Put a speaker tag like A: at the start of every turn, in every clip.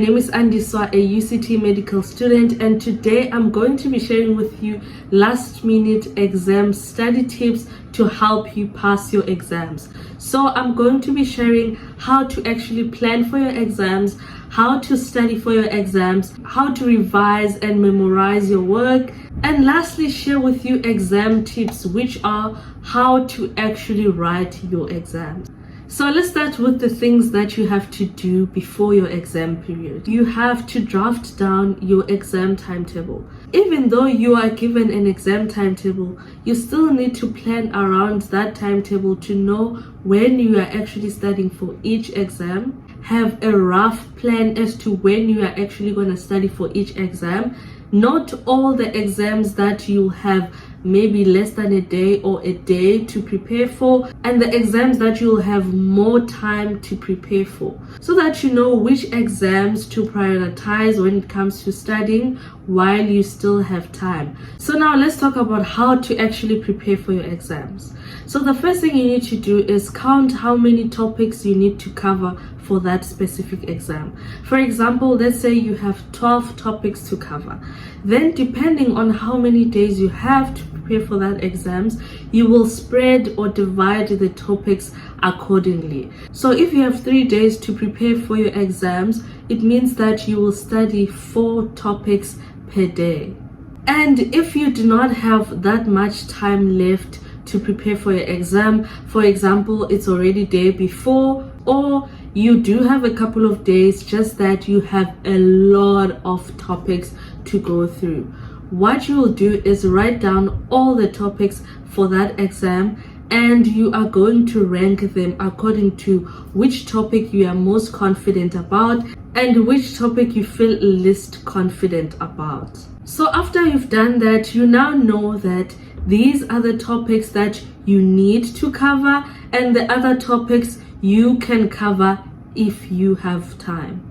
A: name is Andiswa, a UCT medical student, and today I'm going to be sharing with you last minute exam study tips to help you pass your exams. So I'm going to be sharing how to actually plan for your exams, how to study for your exams, how to revise and memorize your work, and lastly share with you exam tips, which are how to actually write your exams. So let's start with the things that you have to do before your exam period. You have to draft down your exam timetable. Even though you are given an exam timetable, you still need to plan around that timetable to know when you are actually studying for each exam. Have a rough plan as to when you are actually going to study for each exam. Not all the exams that you have maybe less than a day or a day to prepare for, and the exams that you'll have more time to prepare for, so that you know which exams to prioritize when it comes to studying while you still have time. So now let's talk about how to actually prepare for your exams. So the first thing you need to do is count how many topics you need to cover for that specific exam. For example, let's say you have 12 topics to cover. Then depending on how many days you have to prepare for that exams, you will spread or divide the topics accordingly. So if you have 3 days to prepare for your exams, it means that you will study 4 topics per day. And if you do not have that much time left to prepare for your exam, for example, it's already day before, or you do have a couple of days, just that you have a lot of topics to go through, what you will do is write down all the topics for that exam, and you are going to rank them according to which topic you are most confident about and which topic you feel least confident about. So after you've done that, you now know that these are the topics that you need to cover, and the other topics you can cover if you have time.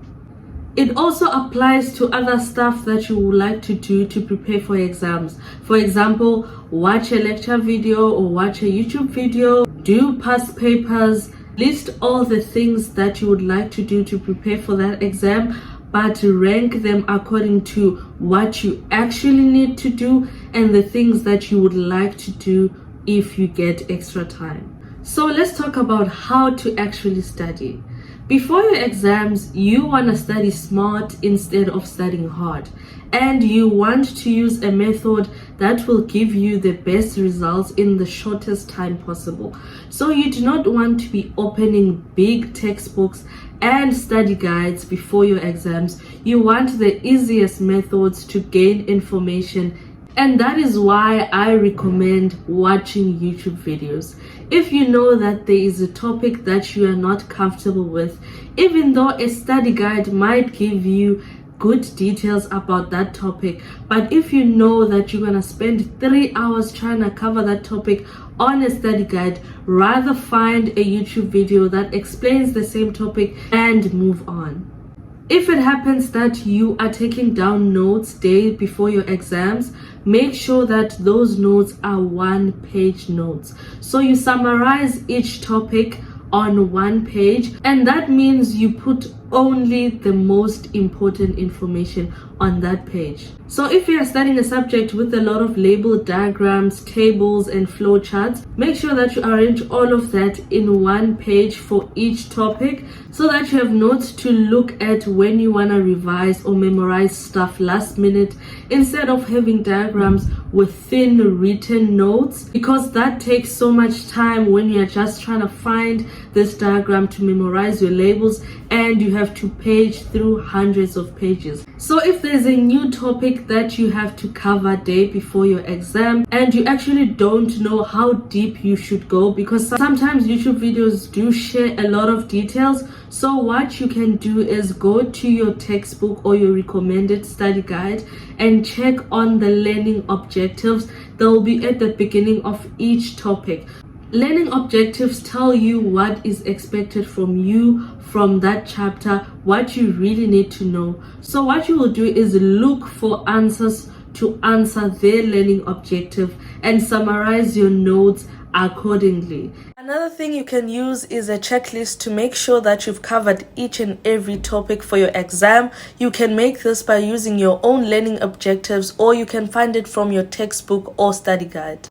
A: It also applies to other stuff that you would like to do to prepare for exams. For example, watch a lecture video or watch a YouTube video, do past papers, list all the things that you would like to do to prepare for that exam, but rank them according to what you actually need to do and the things that you would like to do if you get extra time. So let's talk about how to actually study. Before your exams, you want to study smart instead of studying hard, and you want to use a method that will give you the best results in the shortest time possible. So you do not want to be opening big textbooks and study guides before your exams. You want the easiest methods to gain information, and that is why I recommend watching YouTube videos. If you know that there is a topic that you are not comfortable with, even though a study guide might give you good details about that topic, but if you know that you're going to spend 3 hours trying to cover that topic on a study guide, rather find a YouTube video that explains the same topic and move on. If it happens that you are taking down notes day before your exams, make sure that those notes are 1-page notes. So you summarize each topic on 1 page, and that means you put only the most important information on that page. So if you are studying a subject with a lot of labeled diagrams, tables, and flowcharts, make sure that you arrange all of that in 1 page for each topic, so that you have notes to look at when you want to revise or memorize stuff last minute, instead of having diagrams with thin written notes, because that takes so much time when you're just trying to find this diagram to memorize your labels, and you have to page through hundreds of pages. So if there's a new topic that you have to cover day before your exam, and you actually don't know how deep you should go, because sometimes YouTube videos do share a lot of details, so what you can do is go to your textbook or your recommended study guide and check on the learning objectives. They'll be at the beginning of each topic. Learning objectives tell you what is expected from you from that chapter, what you really need to know. So what you will do is look for answers to answer their learning objective and summarize your notes accordingly. Another thing you can use is a checklist to make sure that you've covered each and every topic for your exam. You can make this by using your own learning objectives, or you can find it from your textbook or study guide.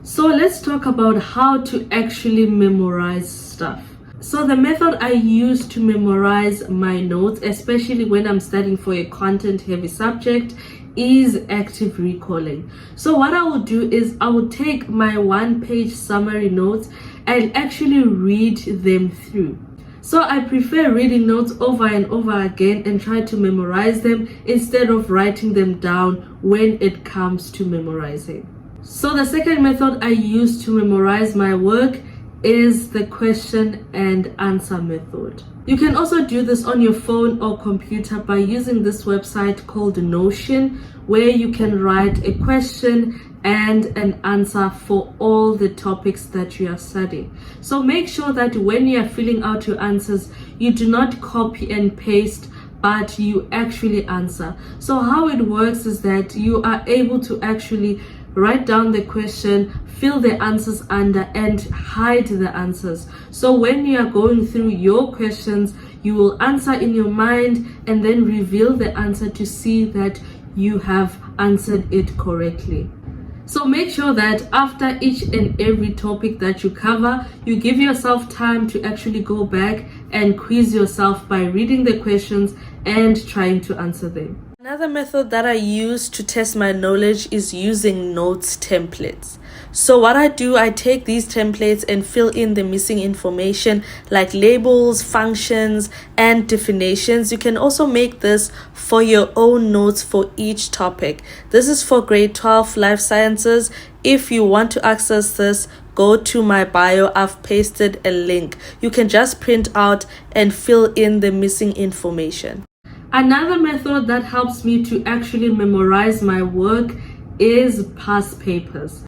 A: So let's talk about how to actually memorize stuff. So the method I use to memorize my notes, especially when I'm studying for a content-heavy subject, is active recalling. So what I will do is I will take my one-page summary notes and actually read them through. So I prefer reading notes over and over again and try to memorize them instead of writing them down when it comes to memorizing. So the second method I use to memorize my work is the question and answer method. You can also do this on your phone or computer by using this website called Notion, where you can write a question and an answer for all the topics that you are studying. So make sure that when you are filling out your answers, you do not copy and paste, but you actually answer. So how it works is that you are able to actually write down the question, fill the answers under, and hide the answers. So when you are going through your questions, you will answer in your mind and then reveal the answer to see that you have answered it correctly. So make sure that after each and every topic that you cover, you give yourself time to actually go back and quiz yourself by reading the questions and trying to answer them. Another method that I use to test my knowledge is using notes templates. So what I do, I take these templates and fill in the missing information like labels, functions, and definitions. You can also make this for your own notes for each topic. This is for grade 12 life sciences. If you want to access this, go to my bio. I've pasted a link. You can just print out and fill in the missing information. Another method that helps me to actually memorize my work is past papers.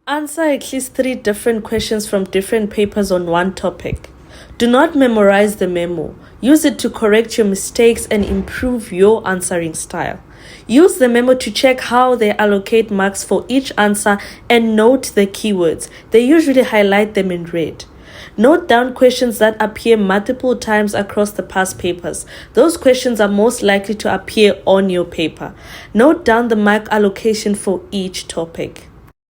A: Answer at least 3 different questions from different papers on one topic. Do not memorize the memo. Use it to correct your mistakes and improve your answering style. Use the memo to check how they allocate marks for each answer and note the keywords. They usually highlight them in red. Note down questions that appear multiple times across the past papers. Those questions are most likely to appear on your paper. Note down the mark allocation for each topic.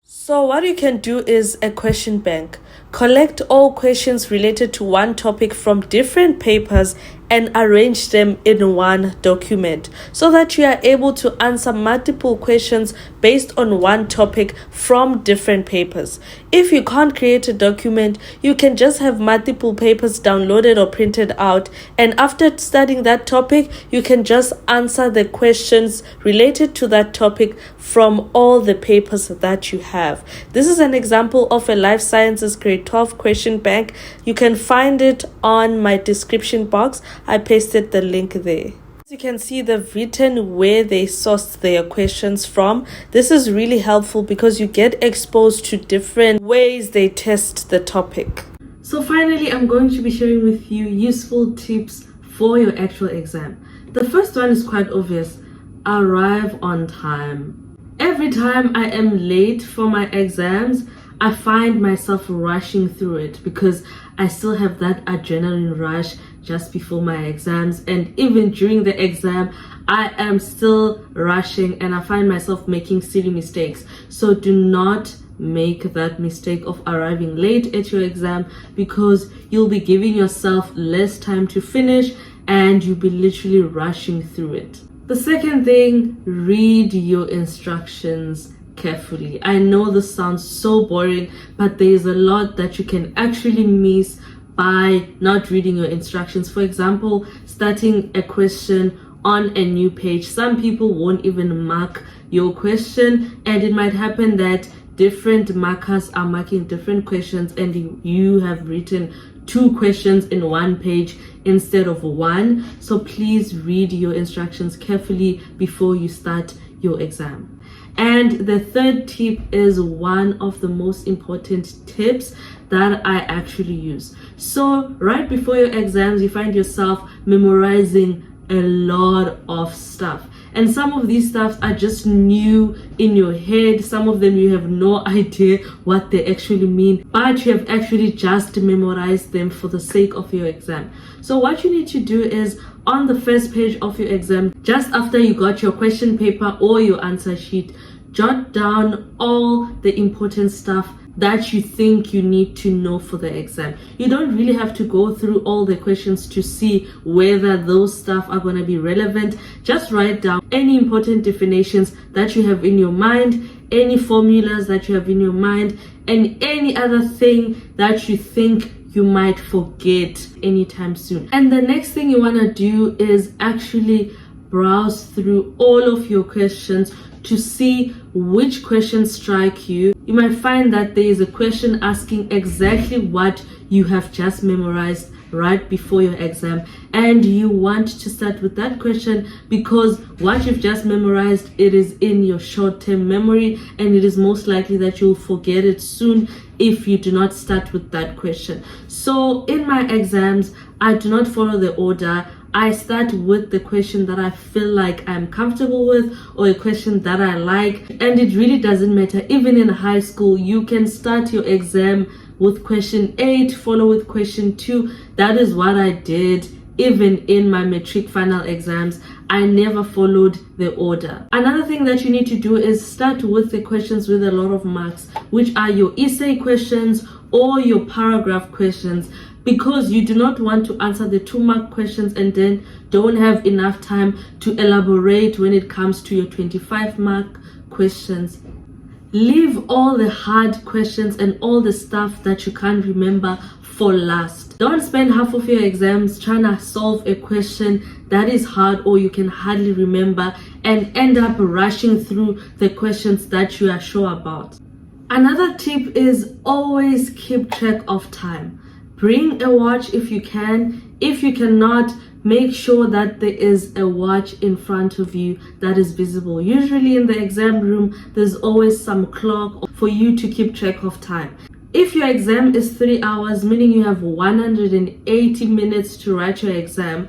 A: So what you can do is a question bank. Collect all questions related to one topic from different papers and arrange them in one document so that you are able to answer multiple questions based on one topic from different papers. If you can't create a document, you can just have multiple papers downloaded or printed out, and after studying that topic, you can just answer the questions related to that topic from all the papers that you have. This is an example of a life sciences grade 12 question bank. You can find it on my description box. I pasted the link there. As you can see, they've written where they sourced their questions from. This is really helpful because you get exposed to different ways they test the topic. So finally, I'm going to be sharing with you useful tips for your actual exam. The first one is quite obvious. Arrive on time. Every time I am late for my exams, I find myself rushing through it because I still have that adrenaline rush just before my exams, and even during the exam I am still rushing and I find myself making silly mistakes. So do not make that mistake of arriving late at your exam, because you'll be giving yourself less time to finish and you'll be literally rushing through it. The second thing, read your instructions carefully. I know this sounds so boring, but there is a lot that you can actually miss by not reading your instructions. For example, starting a question on a new page. Some people won't even mark your question, and it might happen that different markers are marking different questions and you have written 2 questions in one page instead of one. So please read your instructions carefully before you start your exam. And the third tip is one of the most important tips that I actually use. So right before your exams, you find yourself memorizing a lot of stuff, and some of these stuffs are just new in your head. Some of them you have no idea what they actually mean, but you have actually just memorized them for the sake of your exam. So what you need to do is, on the first page of your exam, just after you got your question paper or your answer sheet, jot down all the important stuff that you think you need to know for the exam. You don't really have to go through all the questions to see whether those stuff are going to be relevant. Just write down any important definitions that you have in your mind, any formulas that you have in your mind, and any other thing that you think you might forget anytime soon. And the next thing you want to do is actually browse through all of your questions to see which questions strike you. You might find that there is a question asking exactly what you have just memorized right before your exam, and you want to start with that question because what you've just memorized, it is in your short-term memory, and it is most likely that you'll forget it soon if you do not start with that question. So in my exams, I do not follow the order. I start with the question that I feel like I'm comfortable with, or a question that I like, and it really doesn't matter. Even in high school, you can start your exam with question 8, follow with question 2. That is what I did even in my matric final exams. I never followed the order. Another thing that you need to do is start with the questions with a lot of marks, which are your essay questions or your paragraph questions, because you do not want to answer the 2-mark questions and then don't have enough time to elaborate when it comes to your 25-mark questions. Leave all the hard questions and all the stuff that you can't remember for last. Don't spend half of your exams trying to solve a question that is hard or you can hardly remember and end up rushing through the questions that you are sure about. Another tip is always keep track of time. Bring a watch if you can. If you cannot, make sure that there is a watch in front of you that is visible. Usually in the exam room, there's always some clock for you to keep track of time. If your exam is 3 hours, meaning you have 180 minutes to write your exam,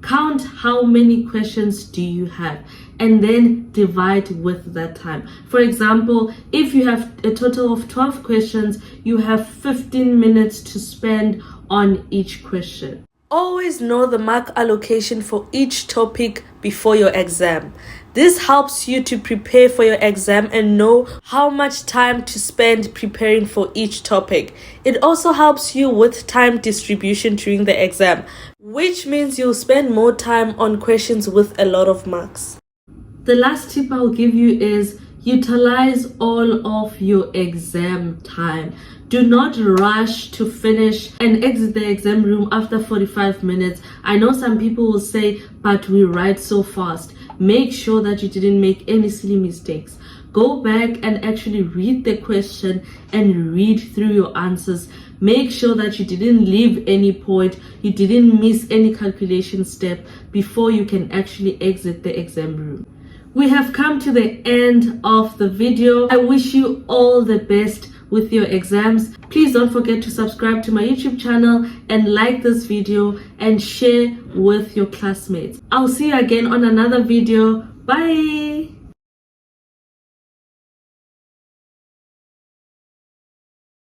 A: count how many questions do you have and then divide with that time. For example, if you have a total of 12 questions, you have 15 minutes to spend on each question. Always know the mark allocation for each topic before your exam. This helps you to prepare for your exam and know how much time to spend preparing for each topic. It also helps you with time distribution during the exam, which means you'll spend more time on questions with a lot of marks. The last tip I'll give you is utilize all of your exam time. Do not rush to finish and exit the exam room after 45 minutes. I know some people will say, but we write so fast. Make sure that you didn't make any silly mistakes. Go back and actually read the question and read through your answers. Make sure that you didn't leave any point, you didn't miss any calculation step before you can actually exit the exam room. We have come to the end of the video. I wish you all the best with your exams. Please don't forget to subscribe to my YouTube channel and like this video and share with your classmates. I'll see you again on another video. Bye.